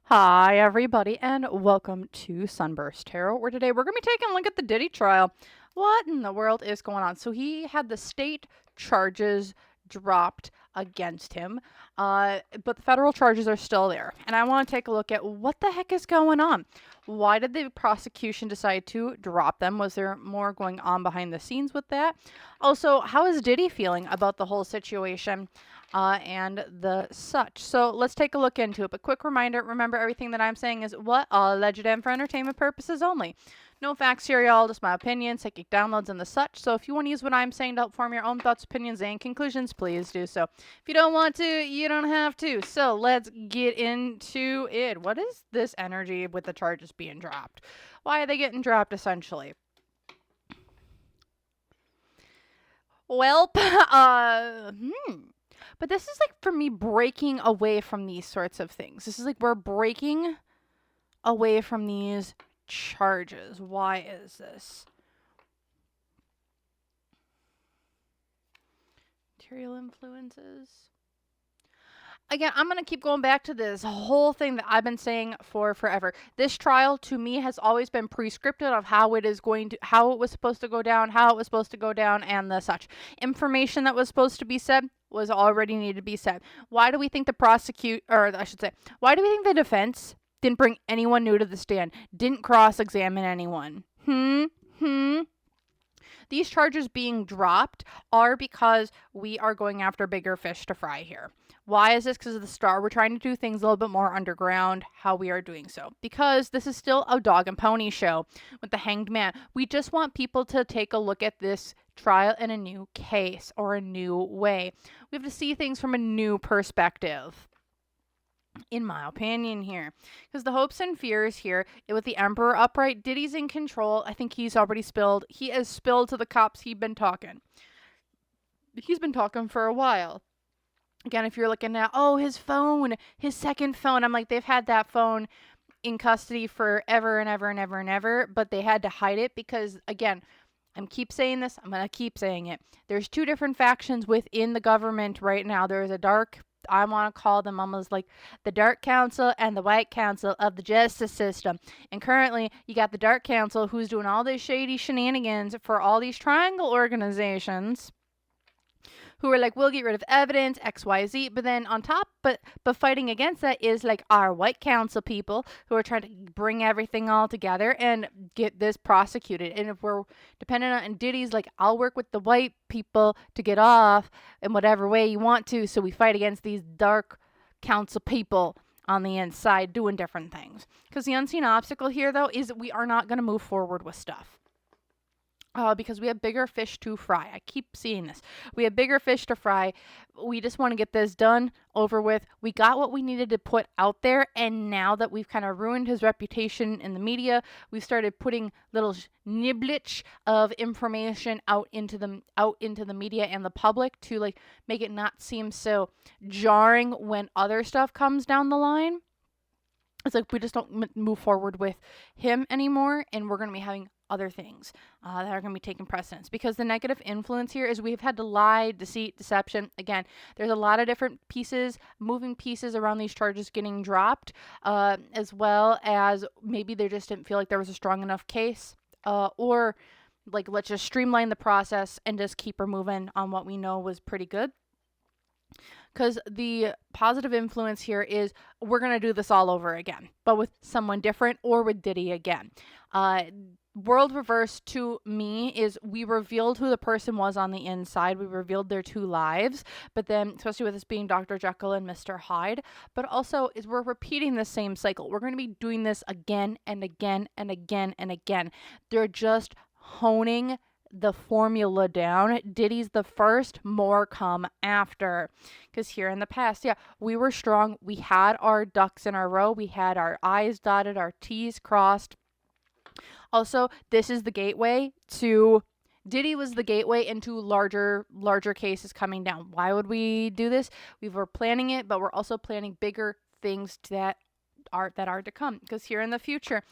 Hi, everybody, and welcome to SunBurst Tarot, where today we're going to be taking a look at the Diddy trial. What in the world is going on? So he had the state charges dropped against him, but the federal charges are still there. And I want to take a look at what the heck is going on. Why did the prosecution decide to drop them? Was there more going on behind the scenes with that? Also, how is Diddy feeling about the whole situation? And the such. So let's take a look into it. But quick reminder, remember everything that I'm saying is what? All alleged and for entertainment purposes only. No facts here, y'all, just my opinion, psychic downloads, and the such. So if you want to use what I'm saying to help form your own thoughts, opinions, and conclusions, please do so. If you don't want to, you don't have to. So let's get into it. What is this energy with the charges being dropped? Why are they getting dropped, essentially? Well, But this is like for me breaking away from these sorts of things. This is like we're breaking away from these charges. Why is this? Material influences. Again, I'm going to keep going back to this whole thing that I've been saying for forever. This trial to me has always been prescriptive of how it is going to, how it was supposed to go down, and the such. Information that was supposed to be said was already needed to be said. Why do we think why do we think the defense didn't bring anyone new to the stand, didn't cross-examine anyone? These charges being dropped are because we are going after bigger fish to fry here. Why is this? Because of the star. We're trying to do things a little bit more underground, how we are doing so. Because this is still a dog and pony show with the hanged man. We just want people to take a look at this trial in a new case or a new way. We have to see things from a new perspective, in my opinion here, because the hopes and fears here with the Emperor upright, Diddy's in control. I think he has spilled to the cops. He's been talking for a while. Again, if you're looking at his second phone, I'm like, they've had that phone in custody for ever and ever and ever and ever, but they had to hide it because, again, I'm keep saying this, I'm going to keep saying it. There's two different factions within the government right now. There's I want to call them almost like the Dark Council and the White Council of the justice system. And currently, you got the Dark Council who's doing all these shady shenanigans for all these triangle organizations who are like, we'll get rid of evidence, XYZ. But then on top, but fighting against that is like our White Council people who are trying to bring everything all together and get this prosecuted. And if we're dependent on, and Diddy's like, I'll work with the white people to get off in whatever way you want to. So we fight against these Dark Council people on the inside doing different things. Because the unseen obstacle here, though, is that we are not going to move forward with stuff. Because we have bigger fish to fry. I keep seeing this. We have bigger fish to fry. We just want to get this done, over with. We got what we needed to put out there, and now that we've kind of ruined his reputation in the media, we've started putting little niblets of information out into the media and the public to like make it not seem so jarring when other stuff comes down the line. It's like we just don't move forward with him anymore, and we're going to be having other things that are going to be taking precedence, because the negative influence here is we've had to lie, deceit, deception. Again, there's a lot of different moving pieces around these charges getting dropped, as well as maybe they just didn't feel like there was a strong enough case, or like, let's just streamline the process and just keep her moving on what we know was pretty good. Because the positive influence here is we're going to do this all over again, but with someone different or with Diddy again. World reverse to me is we revealed who the person was on the inside. We revealed their two lives, but then, especially with this being Dr. Jekyll and Mr. Hyde, but also is we're repeating the same cycle. We're going to be doing this again and again and again and again. They're just honing the formula down. Diddy's the first, more come after. Because here in the past, we were strong. We had our ducks in a row. We had our I's dotted, our T's crossed. Also, this is the gateway to Diddy was the gateway into larger cases coming down. Why would we do this? We were planning it, but we're also planning bigger things that are to come. Because here in the future,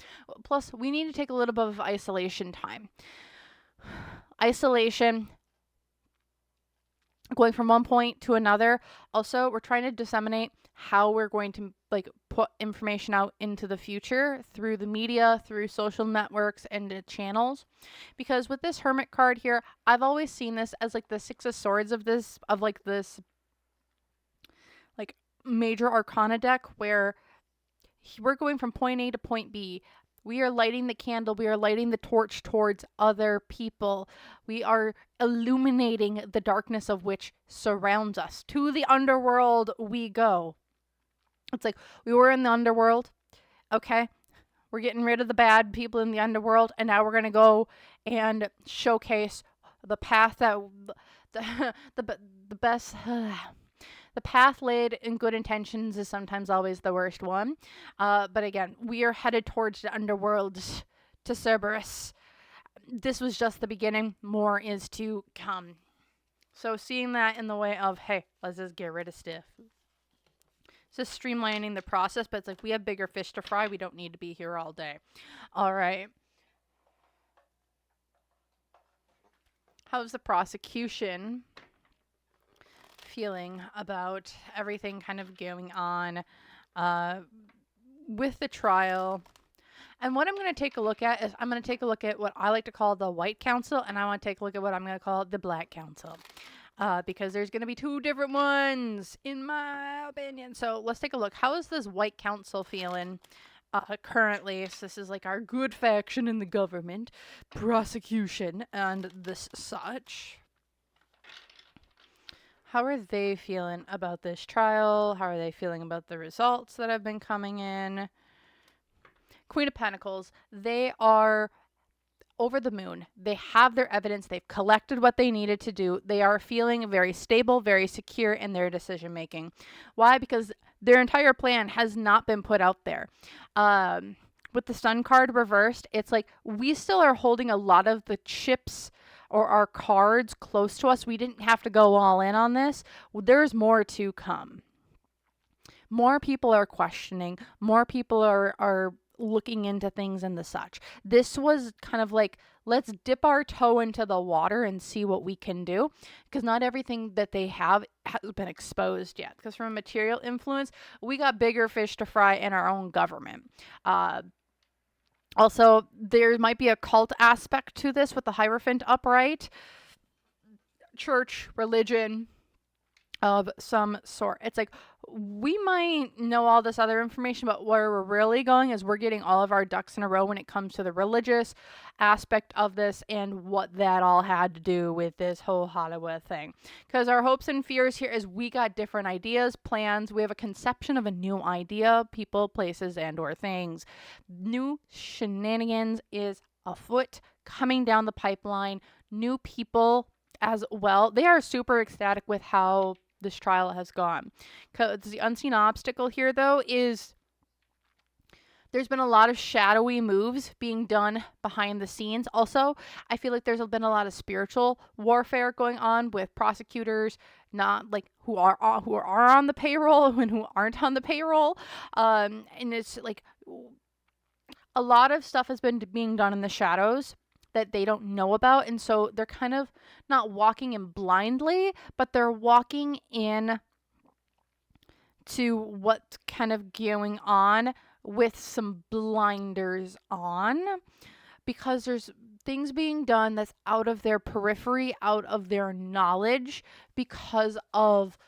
plus we need to take a little bit of isolation time. Isolation, going from one point to another. Also, we're trying to disseminate how we're going to like put information out into the future through the media, through social networks and channels. Because with this Hermit card here, I've always seen this as like the Six of Swords of this like major arcana deck, where we're going from point A to point B. We are lighting the candle, we are lighting the torch towards other people. We are illuminating the darkness of which surrounds us. To the underworld we go. It's like we were in the underworld, okay? We're getting rid of the bad people in the underworld, and now we're going to go and showcase the path that the best the path laid in good intentions is sometimes always the worst one. But again, we are headed towards the underworld to Cerberus. This was just the beginning. More is to come. So seeing that in the way of, hey, let's just get rid of stuff. It's just streamlining the process, but it's like we have bigger fish to fry. We don't need to be here all day. All right. How's the prosecution feeling about everything kind of going on with the trial? And what I'm going to take a look at is I'm going to take a look at what I like to call the White Council, and I want to take a look at what I'm going to call the Black Council. Because there's going to be two different ones, in my opinion. So let's take a look. How is this White Council feeling currently? So this is like our good faction in the government, prosecution, and this such. How are they feeling about this trial? How are they feeling about the results that have been coming in? Queen of Pentacles, they are over the moon. They have their evidence. They've collected what they needed to do. They are feeling very stable, very secure in their decision making. Why? Because their entire plan has not been put out there. With the Sun card reversed, it's like we still are holding a lot of the chips or our cards close to us. We didn't have to go all in on this. There's more to come. More people are questioning. More people are looking into things and the such. This was kind of like, let's dip our toe into the water and see what we can do, because not everything that they have has been exposed yet. Because from a material influence, we got bigger fish to fry in our own government. Also, there might be a cult aspect to this with the Hierophant upright. Church, religion of some sort. It's like we might know all this other information, but where we're really going is we're getting all of our ducks in a row when it comes to the religious aspect of this and what that all had to do with this whole Hollywood thing. Because our hopes and fears here is we got different ideas, plans. We have a conception of a new idea, people, places, and or things. New shenanigans is afoot coming down the pipeline. New people as well. They are super ecstatic with how this trial has gone. Because the unseen obstacle here, though, is there's been a lot of shadowy moves being done behind the scenes. Also, I feel like there's been a lot of spiritual warfare going on with prosecutors, not like who are on the payroll and who aren't on the payroll. And it's like a lot of stuff has been being done in the shadows that they don't know about, and so they're kind of not walking in blindly, but they're walking in to what's kind of going on with some blinders on, because there's things being done that's out of their periphery, out of their knowledge, because of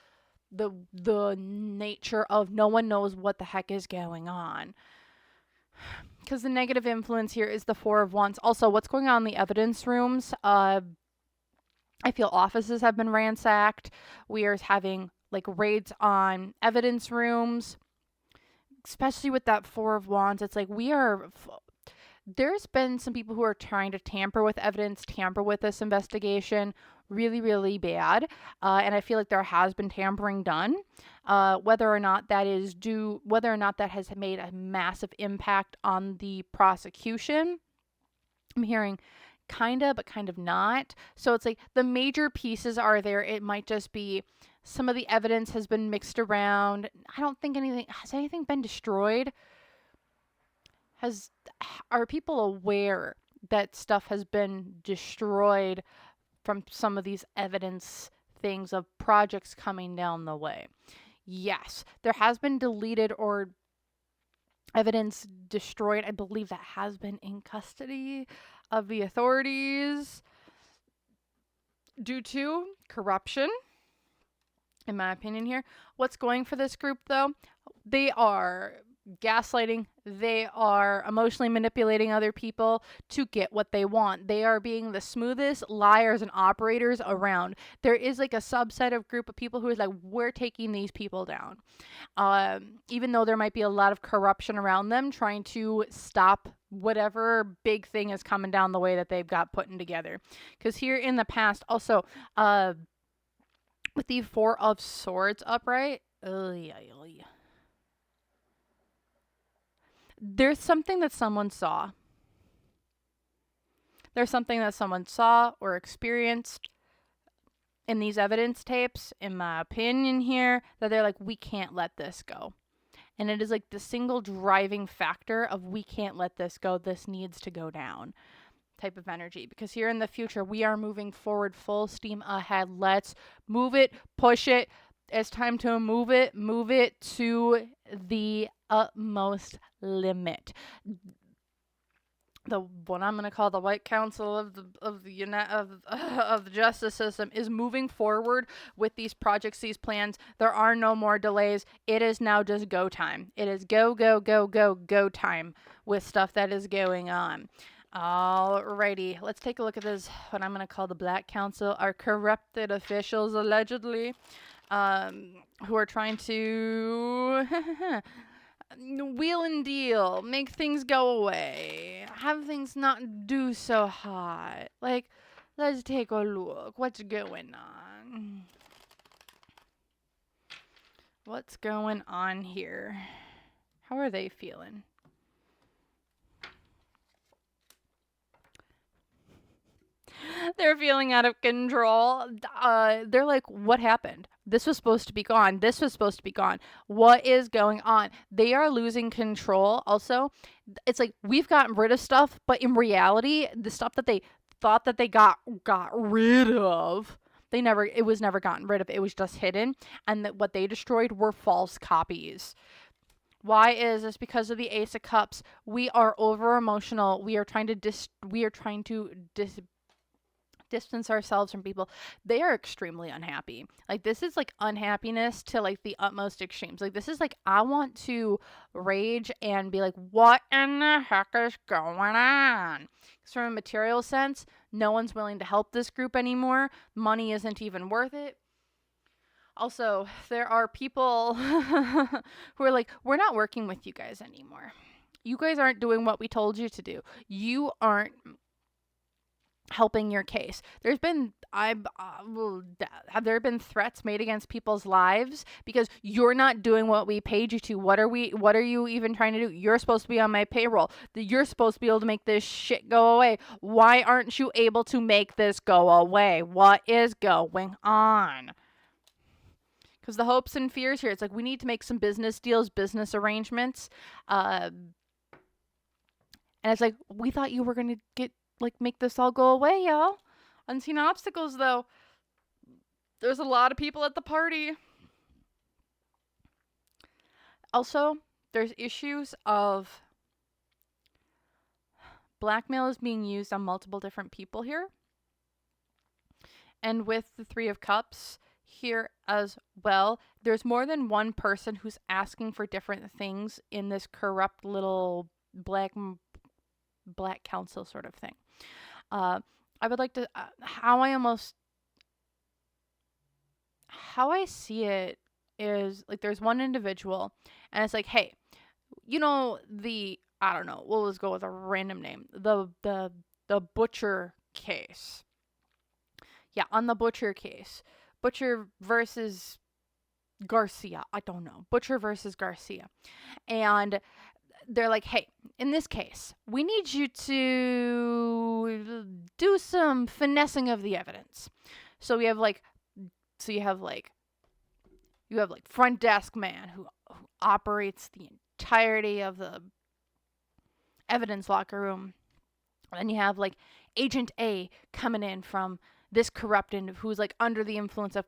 the nature of no one knows what the heck is going on. Because the negative influence here is the Four of Wands. Also, what's going on in the evidence rooms? I feel offices have been ransacked. We are having like raids on evidence rooms, especially with that Four of Wands. It's like there's been some people who are trying to tamper with evidence, tamper with this investigation really, really bad. And I feel like there has been tampering done. Whether or not that has made a massive impact on the prosecution, I'm hearing kind of, but kind of not. So it's like the major pieces are there. It might just be some of the evidence has been mixed around. I don't think has anything been destroyed? Are people aware that stuff has been destroyed from some of these evidence things of projects coming down the way? Yes, there has been deleted or evidence destroyed. I believe that has been in custody of the authorities due to corruption, in my opinion here. What's going for this group, though? They are gaslighting. They are emotionally manipulating other people to get what they want. They are being the smoothest liars and operators around. There is like a subset of group of people who is like, we're taking these people down. Even though there might be a lot of corruption around them, trying to stop whatever big thing is coming down the way that they've got putting together. Because here in the past, also, with the Four of Swords upright, there's something that someone saw. There's something that someone saw or experienced in these evidence tapes, in my opinion here, that they're like, we can't let this go. And it is like the single driving factor of we can't let this go. This needs to go down type of energy. Because here in the future, we are moving forward full steam ahead. Let's move it, push it. It's time to move it to the utmost limit. The what I'm going to call the White Council of the justice system is moving forward with these projects, these plans. There are no more delays. It is now just go time. It is go time with stuff that is going on. Alrighty, let's take a look at this, what I'm going to call the Black Council, our corrupted officials, allegedly, who are trying to wheel and deal, make things go away, have things not do so hot. Like, let's take a look. What's going on? What's going on here? How are they feeling? They're feeling out of control. They're like, what happened? This was supposed to be gone. This was supposed to be gone. What is going on? They are losing control. Also, it's like we've gotten rid of stuff, but in reality, the stuff that they thought that they got rid of, it was never gotten rid of. It was just hidden, and that what they destroyed were false copies. Why is this? Because of the Ace of Cups. We are over emotional. We are trying to distance ourselves from people. They are extremely unhappy. Like, this is like unhappiness to like the utmost extremes. Like, this is like, I want to rage and be like, what in the heck is going on? Because from a material sense, no one's willing to help this group anymore. Money isn't even worth it. Also, there are people who are like, we're not working with you guys anymore. You guys aren't doing what we told you to do. You aren't helping your case. Have there been threats made against people's lives because you're not doing what we paid you to? What are you even trying to do? You're supposed to be on my payroll. You're supposed to be able to make this shit go away. Why aren't you able to make this go away? What is going on? Because the hopes and fears here, it's like we need to make some business deals, business arrangements. And it's like, we thought you were going to make this all go away, y'all. Unseen obstacles, though. There's a lot of people at the party. Also, there's issues of blackmail is being used on multiple different people here. And with the Three of Cups here as well, there's more than one person who's asking for different things in this corrupt little black council sort of thing. I would like to, how I see it is like there's one individual and it's like, hey, I don't know, we'll just go with a random name, the Butcher case. Yeah, on the Butcher case, Butcher versus Garcia, I don't know, Butcher versus Garcia, and they're like, hey, in this case, we need you to do some finessing of the evidence. So you have front desk man who operates the entirety of the evidence locker room. And then you have like Agent A coming in from this corrupted, who's like under the influence of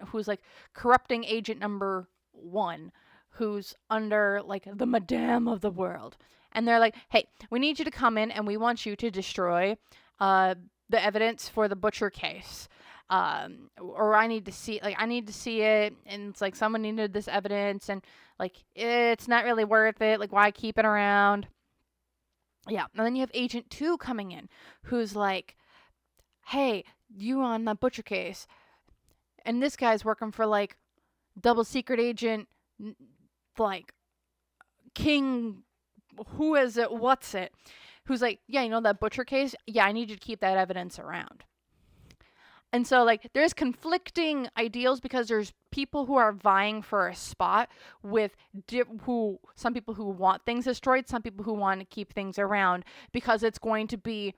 who's like corrupting agent number 1, who's under like the madame of the world. And they're like, hey, we need you to come in and we want you to destroy the evidence for the butcher case. Or I need to see it. And it's like someone needed this evidence and like, it's not really worth it. Like, why keep it around? Yeah. And then you have Agent 2 coming in who's like, hey, you on that butcher case. And this guy's working for like double secret agent, like King, who is it? What's it? Who's like, yeah, you know that butcher case? Yeah, I need you to keep that evidence around. And so, like, there's conflicting ideals because there's people who are vying for a spot with some people who want things destroyed, some people who want to keep things around because it's going to be,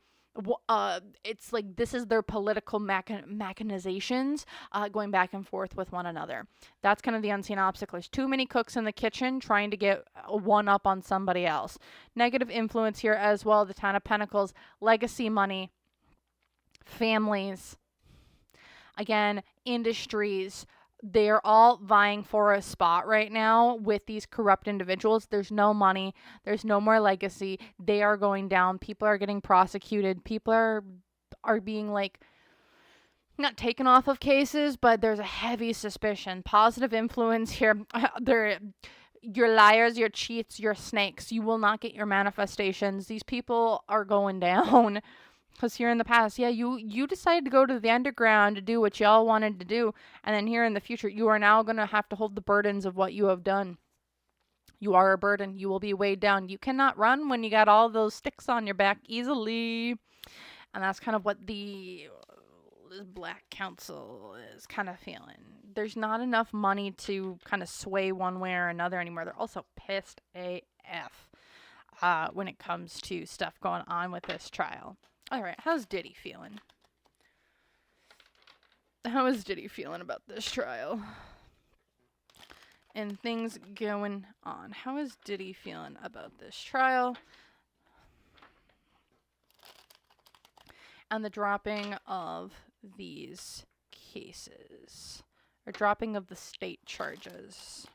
it's like this is their political machinations going back and forth with one another. That's kind of the unseen obstacle. There's too many cooks in the kitchen trying to get one up on somebody else. Negative influence here as well. The Ten of Pentacles, legacy money, families. Again, industries, they're all vying for a spot right now with these corrupt individuals. There's no money. There's no more legacy. They are going down. People are getting prosecuted. People are being like not taken off of cases, but there's a heavy suspicion. Positive influence here. You're liars, you're cheats, you're snakes. You will not get your manifestations. These people are going down. Because here in the past, yeah, you decided to go to the underground to do what y'all wanted to do. And then here in the future, you are now going to have to hold the burdens of what you have done. You are a burden. You will be weighed down. You cannot run when you got all those sticks on your back easily. And that's kind of what the Black Council is kind of feeling. There's not enough money to kind of sway one way or another anymore. They're also pissed AF when it comes to stuff going on with this trial. All right, how's Diddy feeling? How is Diddy feeling about this trial? And things going on. How is Diddy feeling about this trial? And the dropping of these cases. Or dropping of the state charges.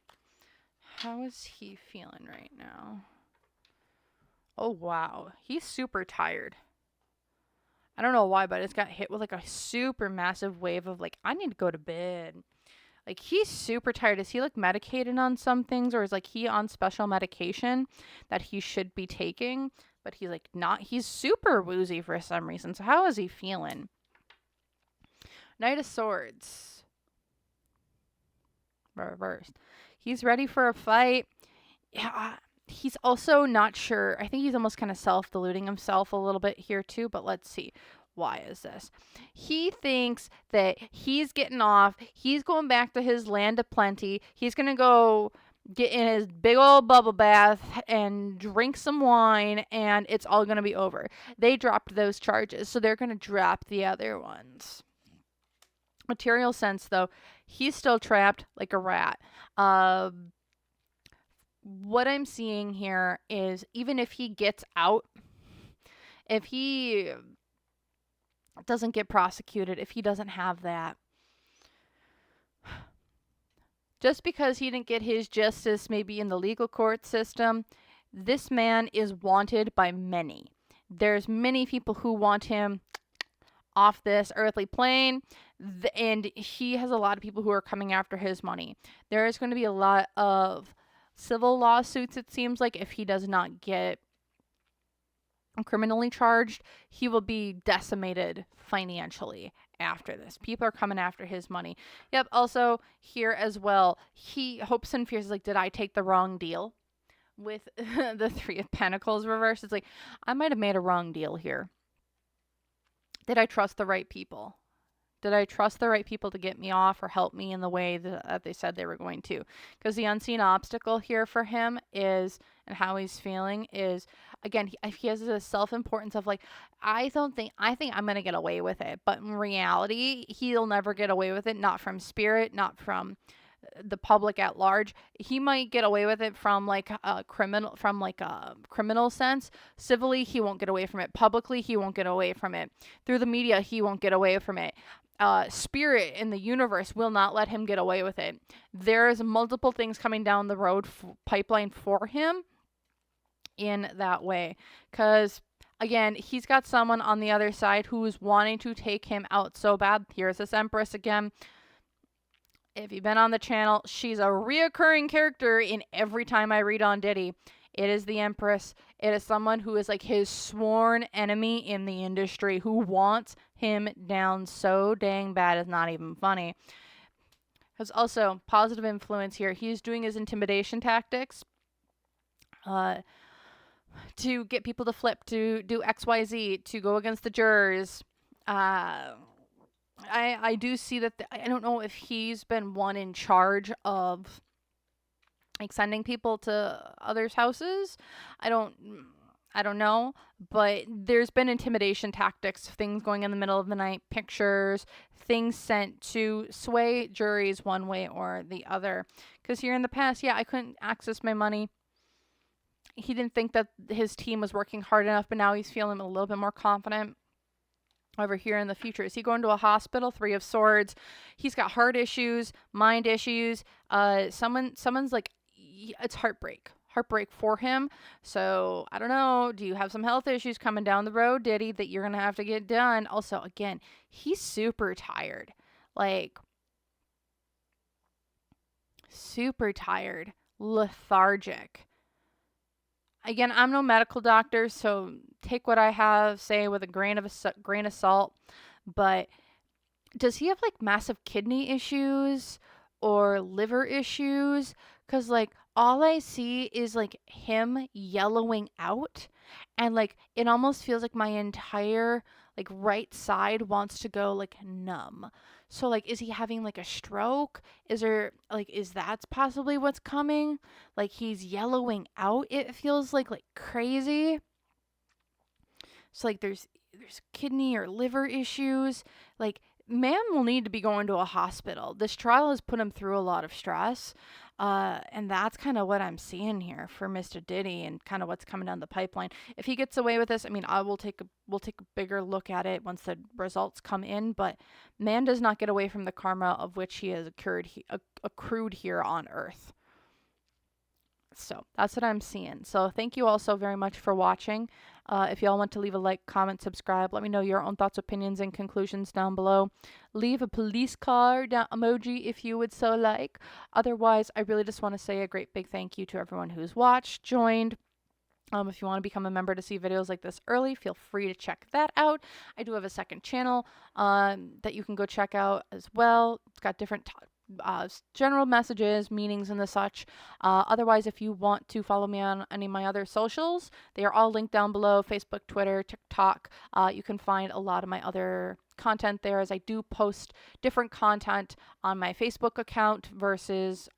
How is he feeling right now? Oh, wow. He's super tired. I don't know why, but it's got hit with like a super massive wave of like, I need to go to bed. Like, he's super tired. Is he like medicated on some things, or is like he on special medication that he should be taking? But he's like not. He's super woozy for some reason. So how is he feeling? Knight of Swords. Reversed. He's ready for a fight. Yeah. He's also not sure. I think he's almost kind of self-deluding himself a little bit here too, but let's see. Why is this? He thinks that he's getting off. He's going back to his land of plenty. He's going to go get in his big old bubble bath and drink some wine, and it's all going to be over. They dropped those charges, so they're going to drop the other ones. Material sense, though, he's still trapped like a rat. What I'm seeing here is even if he gets out, if he doesn't get prosecuted, if he doesn't have that, just because he didn't get his justice maybe in the legal court system, this man is wanted by many. There's many people who want him off this earthly plane, and he has a lot of people who are coming after his money. There is going to be a lot of civil lawsuits, it seems like. If he does not get criminally charged, he will be decimated financially after this. People are coming after his money. Yep, also here as well, he hopes and fears, like, did I take the wrong deal? With the Three of Pentacles reversed, it's like, I might have made a wrong deal here. Did I trust the right people? Did I trust the right people to get me off or help me in the way that they said they were going to? Because the unseen obstacle here for him is, and how he's feeling is, again, he has this self-importance of like, I think I'm going to get away with it. But in reality, he'll never get away with it. Not from spirit, not from the public at large. He might get away with it from like a criminal sense. Civilly, he won't get away from it. Publicly, he won't get away from it. Through the media, he won't get away from it. spirit in the universe will not let him get away with it. There's multiple things coming down the road pipeline for him in that way, because again, he's got someone on the other side who is wanting to take him out so bad. Here's this Empress again. If you've been on the channel, she's a reoccurring character in every time I read on Diddy. It is the Empress. It is someone who is like his sworn enemy in the industry, who wants him down so dang bad it's not even funny. There's also positive influence here. He's doing his intimidation tactics to get people to flip, to do XYZ, to go against the jurors. I do see that I don't know if he's been one in charge of like sending people to others' houses. I don't know, but there's been intimidation tactics, things going in the middle of the night, pictures, things sent to sway juries one way or the other. Because here in the past, yeah, I couldn't access my money. He didn't think that his team was working hard enough, but now he's feeling a little bit more confident. Over here in the future, is he going to a hospital? Three of Swords. He's got heart issues, mind issues. Someone's like, it's heartbreak for him. So I don't know. Do you have some health issues coming down the road, Diddy, that you're gonna have to get done? Also, again, he's super tired, like super tired, lethargic. Again, I'm no medical doctor, so take what I have say with a grain of salt. But does he have like massive kidney issues or liver issues? Because like all I see is like him yellowing out, and like it almost feels like my entire like right side wants to go like numb. So like, is he having like a stroke? Is that possibly what's coming? Like he's yellowing out, it feels like crazy. So like there's kidney or liver issues. Like man will need to be going to a hospital. This trial has put him through a lot of stress. And that's kind of what I'm seeing here for Mr. Diddy and kind of what's coming down the pipeline. If he gets away with this, I mean, we'll take a bigger look at it once the results come in, but man does not get away from the karma of which he has accrued here on Earth. So that's what I'm seeing. So thank you all so very much for watching. If y'all want to leave a like, comment, subscribe, let me know your own thoughts, opinions, and conclusions down below. Leave a police car emoji if you would so like. Otherwise, I really just want to say a great big thank you to everyone who's watched, joined. If you want to become a member to see videos like this early, feel free to check that out. I do have a second channel that you can go check out as well. It's got different general messages, meanings, and the such. Otherwise, if you want to follow me on any of my other socials, they are all linked down below: Facebook, Twitter, TikTok. You can find a lot of my other content there, as I do post different content on my Facebook account versus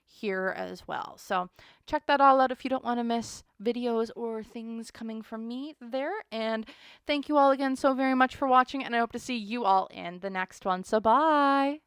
here as well. So check that all out if you don't want to miss videos or things coming from me there. And thank you all again so very much for watching, and I hope to see you all in the next one. So bye!